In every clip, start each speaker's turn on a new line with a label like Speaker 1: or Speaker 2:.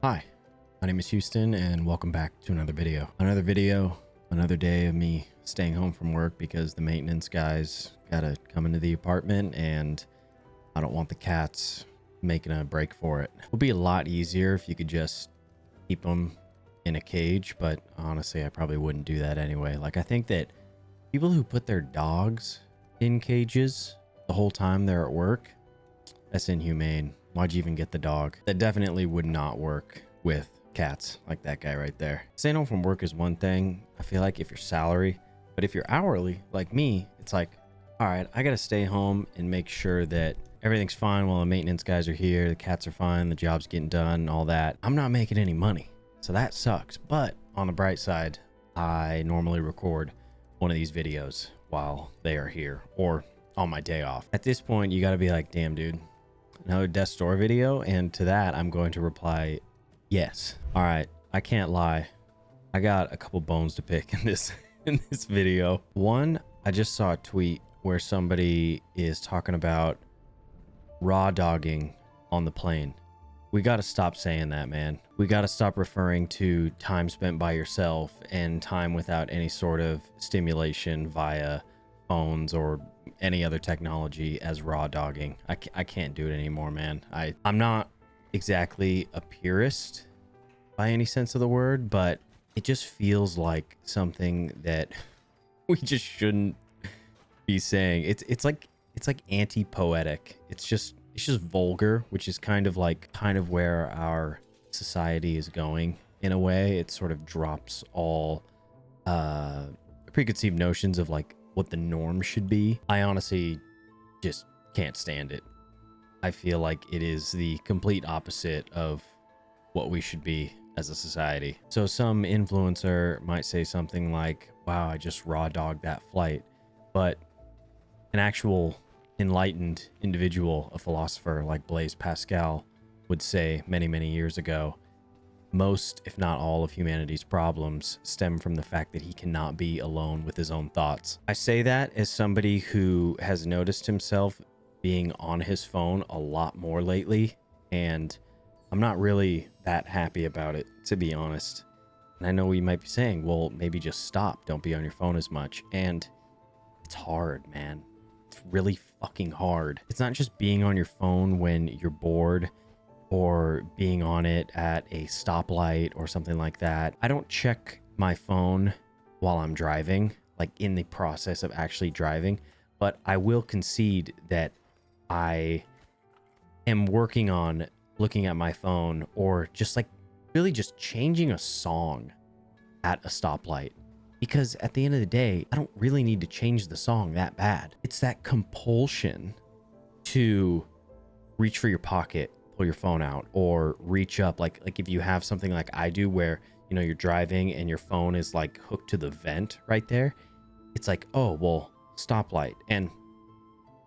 Speaker 1: Hi, my name is Houston and welcome back to another video. Another day of me staying home from work because the maintenance guys gotta come into the apartment and I don't want the cats making a break for it. It would be a lot easier if you could just keep them in a cage, but honestly, I probably wouldn't do that anyway. Like, I think that people who put their dogs in cages the whole time they're at work, that's inhumane. Why'd you even get the dog? That definitely would not work with cats like that guy right there. Staying home from work is one thing. I feel like if you're salary, but if you're hourly like me, it's like, all right, I gotta stay home and make sure that everything's fine while the maintenance guys are here, the cats are fine, the job's getting done, all that. I'm not making any money, so that sucks. But on the bright side, I normally record one of these videos while they are here or on my day off. At this point, you gotta be like, damn, dude, another death store video? And to that, I'm going to reply, yes. All right, I can't lie. I got a couple bones to pick in this video. One, I just saw a tweet where somebody is talking about raw dogging on the plane. We got to stop saying that, man. We got to stop referring to time spent by yourself and time without any sort of stimulation via phones or any other technology as raw dogging. I can't do it anymore, man. I'm not exactly a purist by any sense of the word, but it just feels like something that we just shouldn't be saying. It's like anti-poetic. It's just vulgar, which is kind of where our society is going in a way. It sort of drops all preconceived notions of like what the norm should be. I honestly just can't stand it. I feel like it is the complete opposite of what we should be as a society. So some influencer might say something like, wow, I just raw dogged that flight. But an actual enlightened individual, a philosopher like Blaise Pascal would say many, many years ago, most, if not all, of humanity's problems stem from the fact that he cannot be alone with his own thoughts. I say that as somebody who has noticed himself being on his phone a lot more lately, and I'm not really that happy about it, to be honest. And I know you might be saying, well, maybe just stop. Don't be on your phone as much. And it's hard, man. It's really fucking hard. It's not just being on your phone when you're bored or being on it at a stoplight or something like that. I don't check my phone while I'm driving, like in the process of actually driving, but I will concede that I am working on looking at my phone or just like really just changing a song at a stoplight. Because at the end of the day, I don't really need to change the song that bad. It's that compulsion to reach for your pocket, pull your phone out, or reach up. Like if you have something like I do where, you know, you're driving and your phone is like hooked to the vent right there. It's like, oh, well, stoplight. And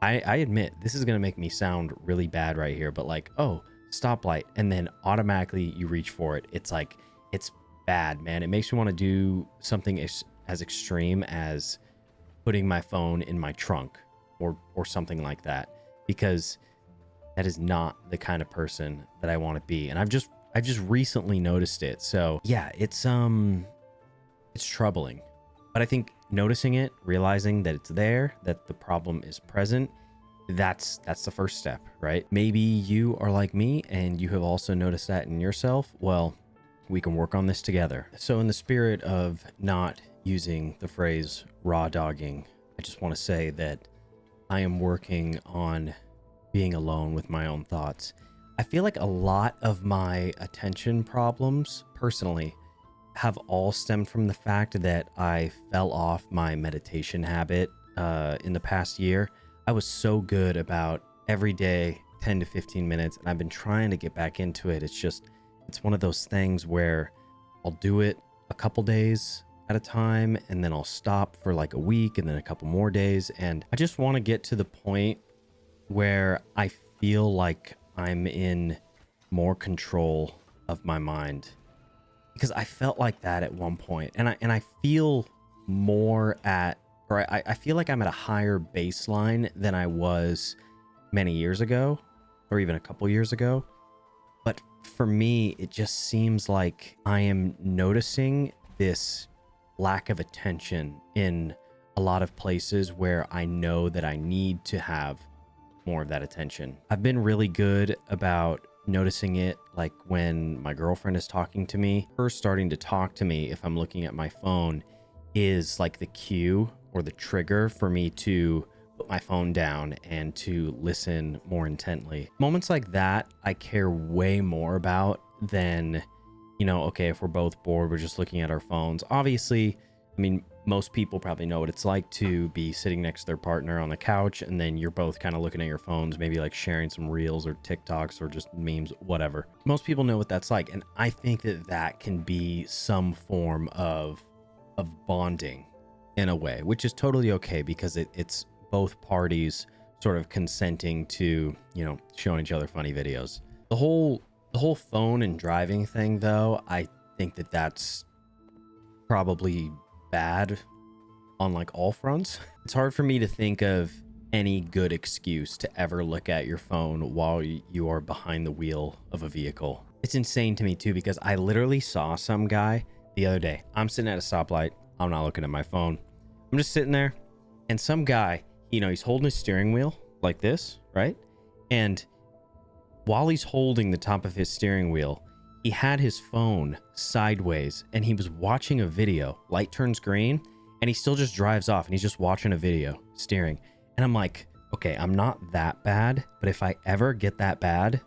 Speaker 1: I admit this is going to make me sound really bad right here, but like, oh, stoplight. And then automatically you reach for it. It's like, it's bad, man. It makes me want to do something as extreme as putting my phone in my trunk or something like that, because that is not the kind of person that I want to be. And I've just recently noticed it. So yeah, it's troubling. But I think noticing it, realizing that it's there, that the problem is present, that's the first step, right? Maybe you are like me and you have also noticed that in yourself. Well, we can work on this together. So in the spirit of not using the phrase raw dogging, I just want to say that I am working on being alone with my own thoughts. I feel like a lot of my attention problems personally have all stemmed from the fact that I fell off my meditation habit in the past year. I was so good about every day 10 to 15 minutes, and I've been trying to get back into it. It's one of those things where I'll do it a couple days at a time and then I'll stop for like a week and then a couple more days. And I just want to get to the point where I feel like I'm in more control of my mind, because I felt like that at one point, and I feel more at, or I feel like I'm at a higher baseline than I was many years ago, or even a couple years ago. But for me, it just seems like I am noticing this lack of attention in a lot of places where I know that I need to have more of that attention. I've been really good about noticing it, like when my girlfriend is talking to me, her starting to talk to me if I'm looking at my phone is like the cue or the trigger for me to put my phone down and to listen more intently. Moments like that I care way more about than, you know, okay, if we're both bored, we're just looking at our phones. Obviously, I mean, most people probably know what it's like to be sitting next to their partner on the couch and then you're both kind of looking at your phones, maybe like sharing some reels or TikToks or just memes, whatever. Most people know what that's like. And I think that that can be some form of bonding in a way, which is totally okay because it's both parties sort of consenting to, you know, showing each other funny videos. The whole phone and driving thing, though, I think that that's probably bad on like all fronts. It's hard for me to think of any good excuse to ever look at your phone while you are behind the wheel of a vehicle. It's insane to me too, because I literally saw some guy the other day. I'm sitting at a stoplight. I'm not looking at my phone. I'm just sitting there and some guy, you know, he's holding his steering wheel like this, right? And while he's holding the top of his steering wheel, he had his phone sideways and he was watching a video. Light turns green and he still just drives off and he's just watching a video, steering. And I'm like, okay, I'm not that bad, but if I ever get that bad,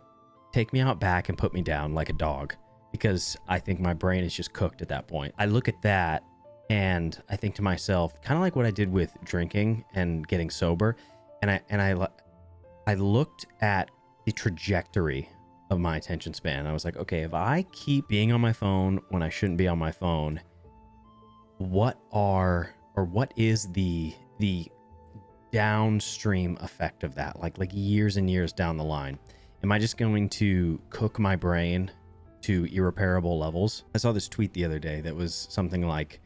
Speaker 1: take me out back and put me down like a dog, because I think my brain is just cooked at that point. I look at that and I think to myself, kind of like what I did with drinking and getting sober. And I looked at the trajectory of my attention span. I was like, okay, if I keep being on my phone when I shouldn't be on my phone, what is the downstream effect of that? Like years and years down the line, am I just going to cook my brain to irreparable levels? I saw this tweet the other day that was something like,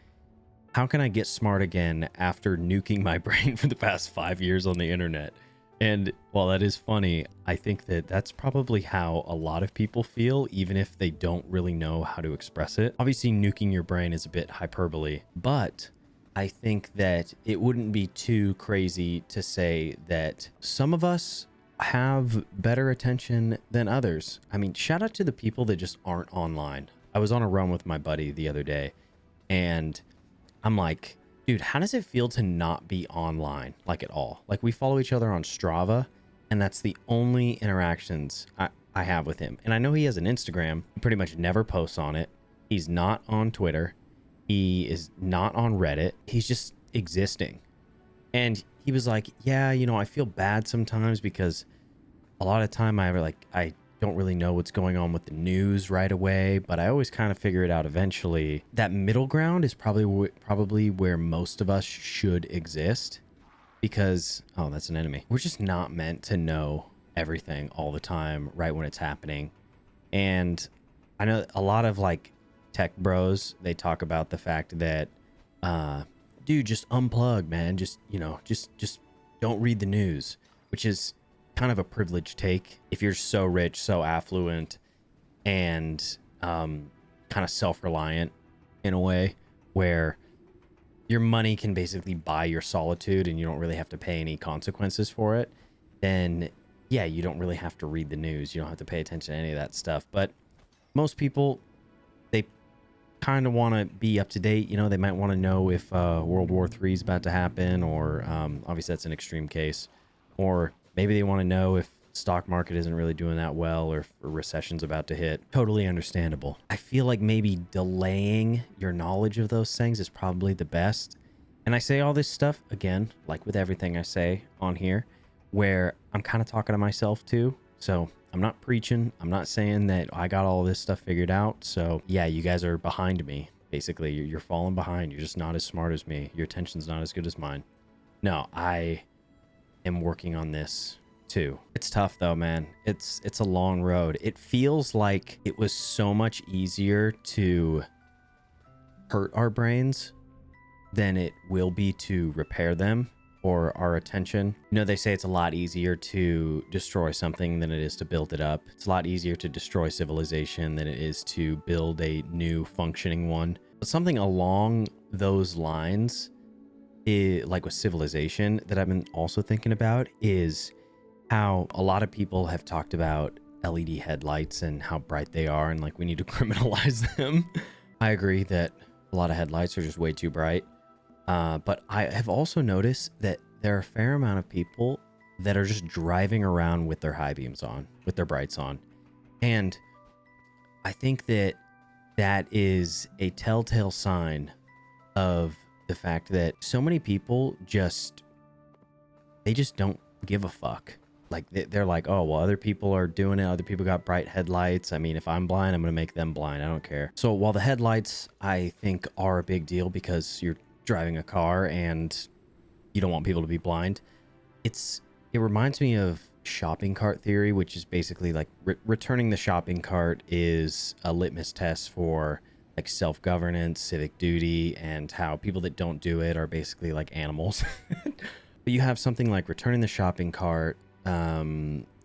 Speaker 1: how can I get smart again after nuking my brain for the past 5 years on the internet? And while that is funny, I think that that's probably how a lot of people feel, even if they don't really know how to express it. Obviously, nuking your brain is a bit hyperbole, but I think that it wouldn't be too crazy to say that some of us have better attention than others. I mean, shout out to the people that just aren't online. I was on a run with my buddy the other day, and I'm like, dude, how does it feel to not be online, like at all? Like, we follow each other on Strava, and that's the only interactions I have with him. And I know he has an Instagram. He pretty much never posts on it. He's not on Twitter. He is not on Reddit. He's just existing. And he was like, yeah, you know, I feel bad sometimes because a lot of time I don't really know what's going on with the news right away, but I always kind of figure it out eventually. That middle ground is probably where most of us should exist, because, oh, that's an enemy. We're just not meant to know everything all the time right when it's happening. And I know a lot of like tech bros, they talk about the fact that, dude, just unplug, man. Just, you know, just don't read the news, which is kind of a privileged take if you're so rich, so affluent, and kind of self-reliant in a way where your money can basically buy your solitude and you don't really have to pay any consequences for it. Then yeah, you don't really have to read the news. You don't have to pay attention to any of that stuff. But most people, they kind of want to be up to date. You know, they might want to know if World War III is about to happen, or obviously that's an extreme case, or maybe they want to know if stock market isn't really doing that well, or if a recession's about to hit. Totally understandable. I feel like maybe delaying your knowledge of those things is probably the best. And I say all this stuff, again, like with everything I say on here, where I'm kind of talking to myself too. So I'm not preaching. I'm not saying that I got all this stuff figured out. So yeah, you guys are behind me. Basically, you're falling behind. You're just not as smart as me. Your attention's not as good as mine. No, I am working on this too. It's tough though, man. It's a long road. It feels like it was so much easier to hurt our brains than it will be to repair them. or our attention. You know, they say it's a lot easier to destroy something than it is to build it up. It's a lot easier to destroy civilization than it is to build a new functioning one. But something along those lines, like with civilization, that I've been also thinking about is how a lot of people have talked about LED headlights and how bright they are, and like we need to criminalize them. I agree that a lot of headlights are just way too bright. But I have also noticed that there are a fair amount of people that are just driving around with their high beams on, with their brights on. And I think that that is a telltale sign of the fact that so many people they just don't give a fuck. Like they're like, oh, well, other people are doing it. Other people got bright headlights. I mean, if I'm blind, I'm going to make them blind. I don't care. So while the headlights, I think, are a big deal because you're driving a car and you don't want people to be blind, it reminds me of shopping cart theory, which is basically like returning the shopping cart is a litmus test for like self-governance, civic duty, and how people that don't do it are basically like animals. But you have something like returning the shopping cart,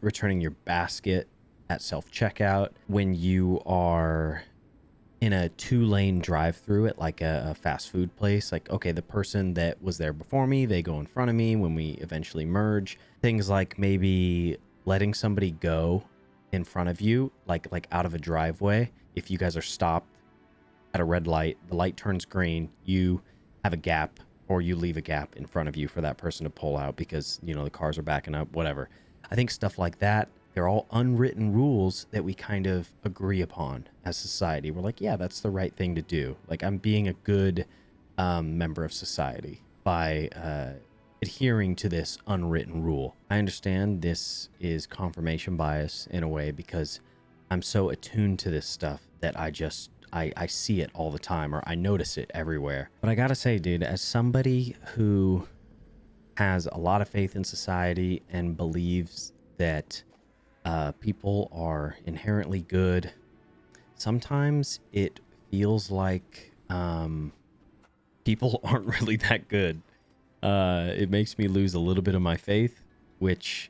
Speaker 1: returning your basket at self-checkout when you are in a 2-lane drive-through at like a fast food place. Like, okay, the person that was there before me, they go in front of me when we eventually merge. Things like maybe letting somebody go in front of you, like out of a driveway. If you guys are stopped at a red light, the light turns green, you have a gap, or you leave a gap in front of you for that person to pull out because, you know, the cars are backing up, whatever. I think stuff like that, they're all unwritten rules that we kind of agree upon as society. We're like, yeah, that's the right thing to do. Like, I'm being a good member of society by adhering to this unwritten rule. I understand this is confirmation bias in a way because I'm so attuned to this stuff that I see it all the time, or I notice it everywhere. But I gotta say, dude, as somebody who has a lot of faith in society and believes that people are inherently good, sometimes it feels like people aren't really that good. It makes me lose a little bit of my faith, which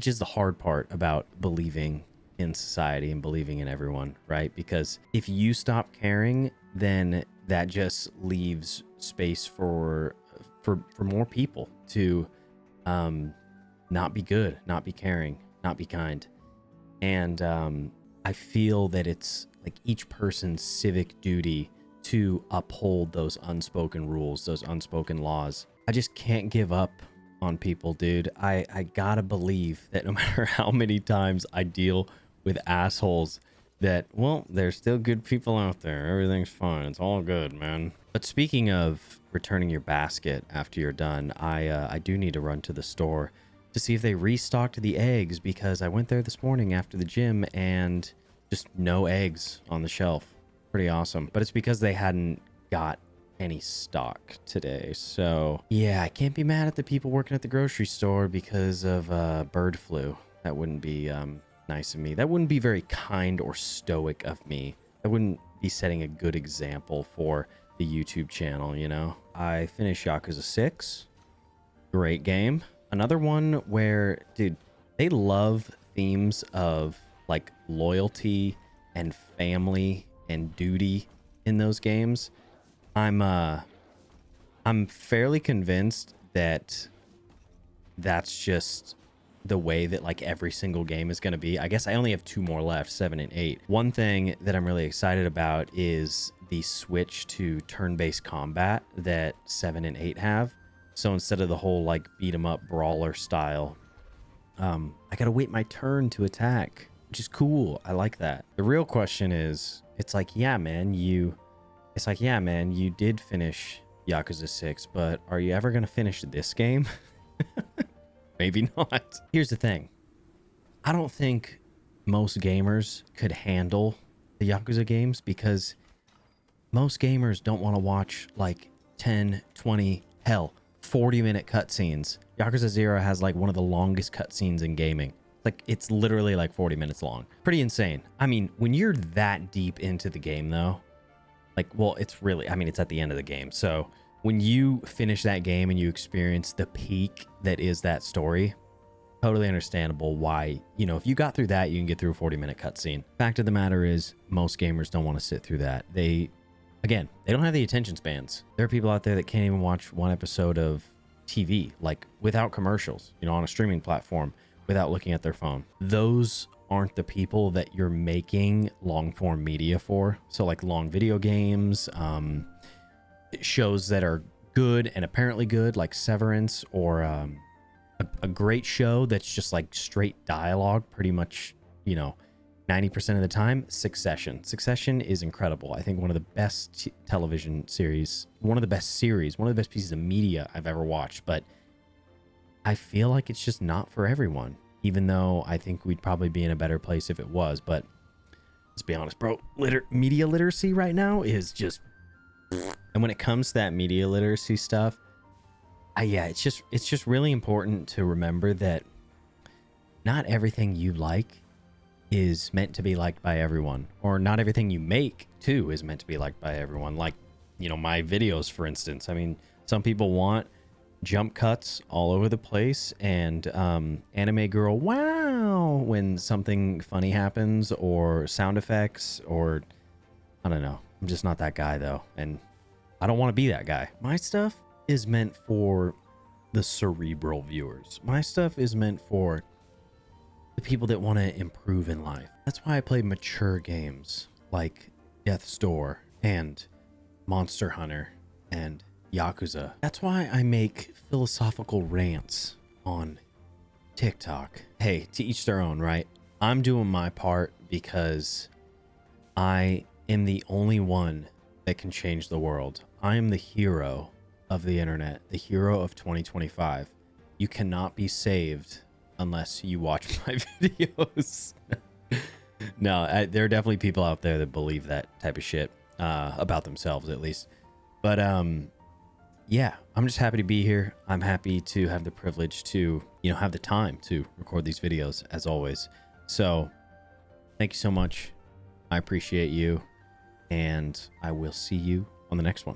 Speaker 1: is the hard part about believing in society and believing in everyone, right? Because if you stop caring, then that just leaves space for more people to not be good, not be caring, not be kind. And I feel that it's like each person's civic duty to uphold those unspoken rules, those unspoken laws. I just can't give up on people, dude. I gotta believe that no matter how many times I deal with assholes, that, well, there's still good people out there. Everything's fine. It's all good, man. But speaking of returning your basket after you're done, I do need to run to the store to see if they restocked the eggs, because I went there this morning after the gym and just no eggs on the shelf. Pretty awesome. But it's because they hadn't got any stock today. So yeah, I can't be mad at the people working at the grocery store because of bird flu. That wouldn't be nice of me. That wouldn't be very kind or stoic of me. That wouldn't be setting a good example for the YouTube channel, you know? I finished Yakuza 6. Great game. Another one where, dude, they love themes of like loyalty and family and duty in those games. I'm fairly convinced that that's just the way that like every single game is going to be. I guess I only have 2 more left, 7 and 8. One thing that I'm really excited about is the switch to turn-based combat that 7 and 8 have. So instead of the whole like beat 'em up brawler style, I gotta wait my turn to attack, which is cool. I like that. The real question is, it's like, yeah, man, you did finish Yakuza 6, but are you ever gonna finish this game? Maybe not. Here's the thing. I don't think most gamers could handle the Yakuza games because most gamers don't want to watch like 10, 20, hell, 40-minute cutscenes. Yakuza 0 has like one of the longest cutscenes in gaming. Like, it's literally like 40 minutes long. Pretty insane. I mean, when you're that deep into the game though, like, well, it's really, I mean, it's at the end of the game. So when you finish that game and you experience the peak that is that story, totally understandable why, you know, if you got through that, you can get through a 40-minute cutscene. Fact of the matter is, most gamers don't want to sit through that. They don't have the attention spans. There are people out there that can't even watch one episode of TV, like without commercials, you know, on a streaming platform without looking at their phone. Those aren't the people that you're making long form media for. So like long video games, shows that are good and apparently good, like Severance, or a great show that's just like straight dialogue pretty much, you know, 90% of the time. Succession is incredible. I think one of the best television series, one of the best pieces of media I've ever watched. But I feel like it's just not for everyone, even though I think we'd probably be in a better place if it was. But let's be honest, bro, media literacy right now is just, and when it comes to that media literacy stuff, yeah, it's just really important to remember that not everything you like is meant to be liked by everyone, or not everything you make too is meant to be liked by everyone. Like, you know, my videos, for instance. I mean, some people want jump cuts all over the place and anime girl wow when something funny happens, or sound effects, or I don't know. I'm just not that guy though, and I don't want to be that guy. My stuff is meant for the cerebral viewers. My stuff is meant for the people that want to improve in life. That's why I play mature games like Death's Door and Monster Hunter and Yakuza. That's why I make philosophical rants on TikTok. Hey, to each their own, right? I'm doing my part because I am the only one that can change the world. I am the hero of the internet, the hero of 2025. You cannot be saved unless you watch my videos. No, there are definitely people out there that believe that type of shit about themselves, at least. But yeah, I'm just happy to be here. I'm happy to have the privilege to, you know, have the time to record these videos, as always. So thank you so much. I appreciate you, and I will see you on the next one.